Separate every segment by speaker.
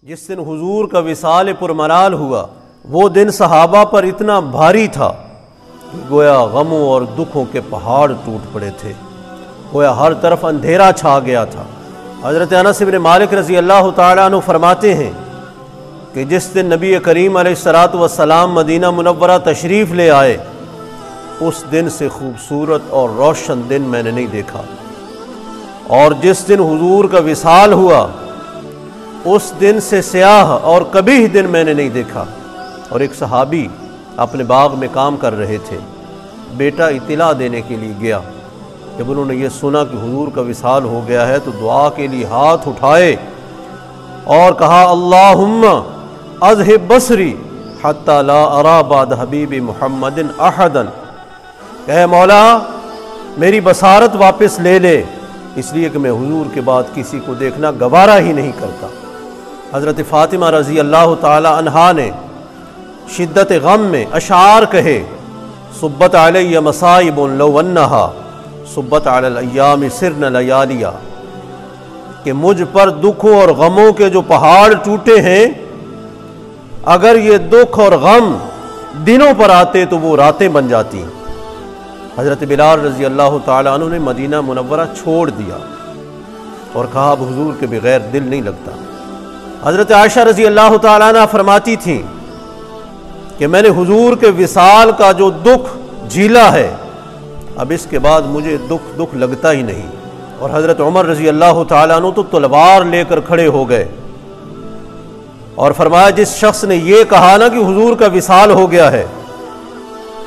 Speaker 1: جس دن حضور کا وصال پرملال ہوا وہ دن صحابہ پر اتنا بھاری تھا کہ گویا غموں اور دکھوں کے پہاڑ ٹوٹ پڑے تھے، گویا ہر طرف اندھیرا چھا گیا تھا۔ حضرت انس بن مالک رضی اللہ تعالیٰ عنہ فرماتے ہیں کہ جس دن نبی کریم علیہ السلام مدینہ منورہ تشریف لے آئے اس دن سے خوبصورت اور روشن دن میں نے نہیں دیکھا، اور جس دن حضور کا وصال ہوا اس دن سے سیاہ اور قبیح دن میں نے نہیں دیکھا۔ اور ایک صحابی اپنے باغ میں کام کر رہے تھے، بیٹا اطلاع دینے کے لیے گیا، جب انہوں نے یہ سنا کہ حضور کا وصال ہو گیا ہے تو دعا کے لیے ہاتھ اٹھائے اور کہا اللہم اذہب بصری حتی لا ارا بعد حبیب محمد احدا، کہ اے مولا میری بصارت واپس لے لے، اس لیے کہ میں حضور کے بعد کسی کو دیکھنا گوارا ہی نہیں کرتا۔ حضرت فاطمہ رضی اللہ تعالی عنہا نے شدت غم میں اشعار کہے، صبت علی مصائب لو انہا صبت علی الایام سرن لیالیا، کہ مجھ پر دکھوں اور غموں کے جو پہاڑ ٹوٹے ہیں، اگر یہ دکھ اور غم دنوں پر آتے تو وہ راتیں بن جاتی۔ حضرت بلال رضی اللہ تعالیٰ عنہ نے مدینہ منورہ چھوڑ دیا اور کہا اب حضور کے بغیر دل نہیں لگتا۔ حضرت عائشہ رضی اللہ تعالیٰ عنہ فرماتی تھیں کہ میں نے حضور کے وصال کا جو دکھ جھیلا ہے اب اس کے بعد مجھے دکھ لگتا ہی نہیں۔ اور حضرت عمر رضی اللہ تعالیٰ عنہ تو تلوار لے کر کھڑے ہو گئے اور فرمایا جس شخص نے یہ کہا نا کہ حضور کا وصال ہو گیا ہے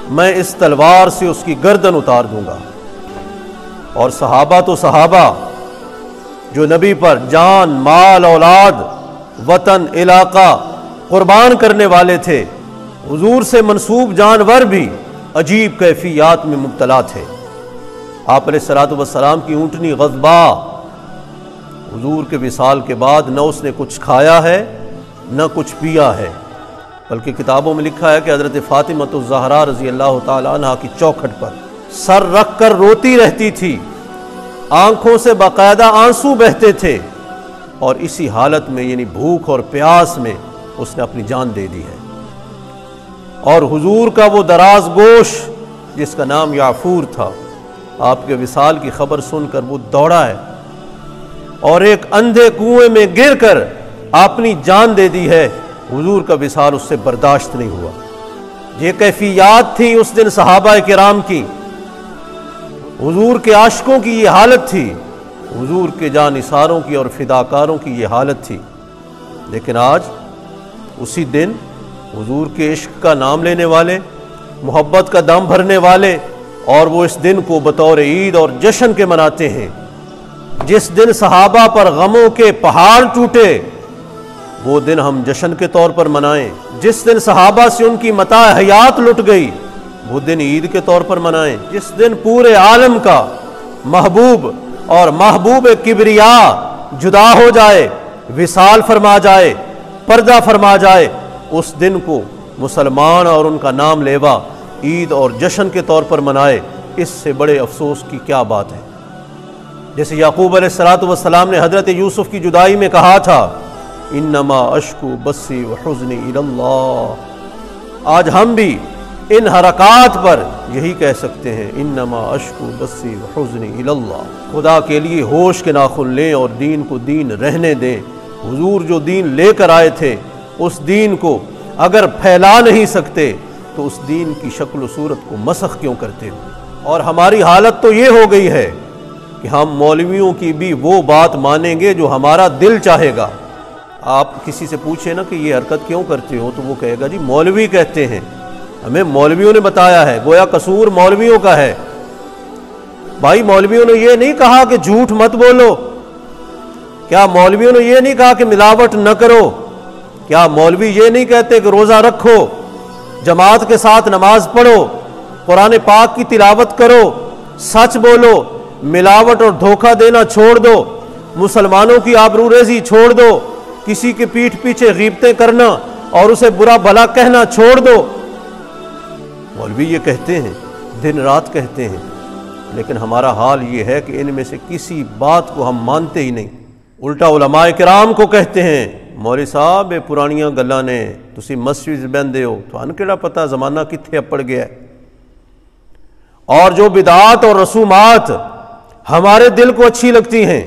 Speaker 1: میں اس تلوار سے اس کی گردن اتار دوں گا۔ اور صحابہ تو صحابہ جو نبی پر جان، مال، اولاد، وطن، علاقہ قربان کرنے والے تھے، حضور سے منسوب جانور بھی عجیب کیفیات میں مبتلا تھے۔ آپ علیہ السلام کی اونٹنی غضبا، حضور کے وصال کے بعد نہ اس نے کچھ کھایا ہے نہ کچھ پیا ہے، بلکہ کتابوں میں لکھا ہے کہ حضرت فاطمہ الزہرا رضی اللہ تعالی عنہا کی چوکھٹ پر سر رکھ کر روتی رہتی تھی، آنکھوں سے باقاعدہ آنسو بہتے تھے، اور اسی حالت میں یعنی بھوک اور پیاس میں اس نے اپنی جان دے دی ہے۔ اور حضور کا وہ دراز گوش جس کا نام یعفور تھا، آپ کے وصال کی خبر سن کر وہ دوڑا ہے اور ایک اندھے کنویں میں گر کر اپنی جان دے دی ہے۔ حضور کا وصال اس سے برداشت نہیں ہوا۔ یہ کیفیات تھی اس دن صحابہ کرام کی، حضور کے عاشقوں کی یہ حالت تھی، حضور کے جانثاروں کی اور فداکاروں کی یہ حالت تھی۔ لیکن آج اسی دن حضور کے عشق کا نام لینے والے، محبت کا دم بھرنے والے، اور وہ اس دن کو بطور عید اور جشن کے مناتے ہیں۔ جس دن صحابہ پر غموں کے پہاڑ ٹوٹے وہ دن ہم جشن کے طور پر منائیں، جس دن صحابہ سے ان کی متاع حیات لٹ گئی وہ دن عید کے طور پر منائیں، جس دن پورے عالم کا محبوب اور محبوب کبریا جدا ہو جائے، وصال فرما جائے، پردہ فرما جائے، اس دن کو مسلمان اور ان کا نام لیوا عید اور جشن کے طور پر منائے، اس سے بڑے افسوس کی کیا بات ہے۔ جیسے یعقوب علیہ السلام نے حضرت یوسف کی جدائی میں کہا تھا انما اشکو بثی وحزنی الی اللہ، آج ہم بھی ان حرکات پر یہی کہہ سکتے ہیں انما اشکو بثی وحزنی الی اللہ۔ خدا کے لیے ہوش کے ناخن لیں اور دین کو دین رہنے دیں۔ حضور جو دین لے کر آئے تھے اس دین کو اگر پھیلا نہیں سکتے تو اس دین کی شکل و صورت کو مسخ کیوں کرتے ہو؟ اور ہماری حالت تو یہ ہو گئی ہے کہ ہم مولویوں کی بھی وہ بات مانیں گے جو ہمارا دل چاہے گا۔ آپ کسی سے پوچھیں نا کہ یہ حرکت کیوں کرتے ہو تو وہ کہے گا جی مولوی کہتے ہیں، ہمیں مولویوں نے بتایا ہے، گویا قصور مولویوں کا ہے۔ بھائی مولویوں نے یہ نہیں کہا کہ جھوٹ مت بولو، کیا مولویوں نے یہ نہیں کہا کہ ملاوٹ نہ کرو، کیا مولوی یہ نہیں کہتے کہ روزہ رکھو، جماعت کے ساتھ نماز پڑھو، قرآن پاک کی تلاوت کرو، سچ بولو، ملاوٹ اور دھوکہ دینا چھوڑ دو، مسلمانوں کی آبرو ریزی چھوڑ دو، کسی کے پیٹھ پیچھے غیبتیں کرنا اور اسے برا بھلا کہنا چھوڑ دو؟ مولوی یہ کہتے ہیں، دن رات کہتے ہیں، لیکن ہمارا حال یہ ہے کہ ان میں سے کسی بات کو ہم مانتے ہی نہیں، الٹا علماء کرام کو کہتے ہیں ਮੌਲੀ ਸਾਹਿਬ ਇਹ ਪੁਰਾਣੀਆਂ ਗੱਲਾਂ ਨੇ, ਤੁਸੀਂ ਮਸਜਿਦ 'ਚ ਬਹਿੰਦੇ ਹੋ, ਤੁਹਾਨੂੰ ਕਿਹੜਾ ਪਤਾ ਜ਼ਮਾਨਾ ਕਿੱਥੇ ਅਪੜ ਗਿਆ ہے۔ اور جو بدعات اور رسومات ہمارے دل کو اچھی لگتی ہیں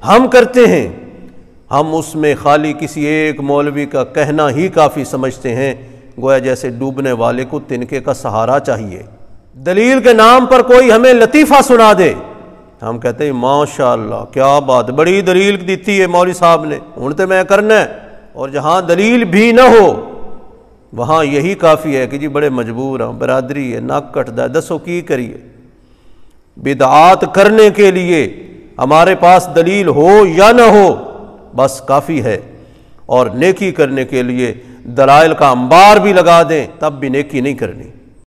Speaker 1: ہم کرتے ہیں، ہم اس میں خالی کسی ایک مولوی کا کہنا ہی کافی سمجھتے ہیں، گویا جیسے ڈوبنے والے کو تنکے کا سہارا چاہیے۔ دلیل کے نام پر کوئی ہمیں لطیفہ سنا دے، ہم کہتے ہیں ماشاءاللہ کیا بات، بڑی دلیل دیتی ہے مولوی صاحب نے، ہن تے میں کرنا ہے۔ اور جہاں دلیل بھی نہ ہو وہاں یہی کافی ہے کہ جی بڑے مجبور ہیں، برادری ہے، ناک کٹدا ہے، دسو کی کریے۔ بدعات کرنے کے لیے ہمارے پاس دلیل ہو یا نہ ہو بس کافی ہے، اور نیکی کرنے کے لیے دلائل کا انبار بھی لگا دیں تب بھی نیکی نہیں کرنی۔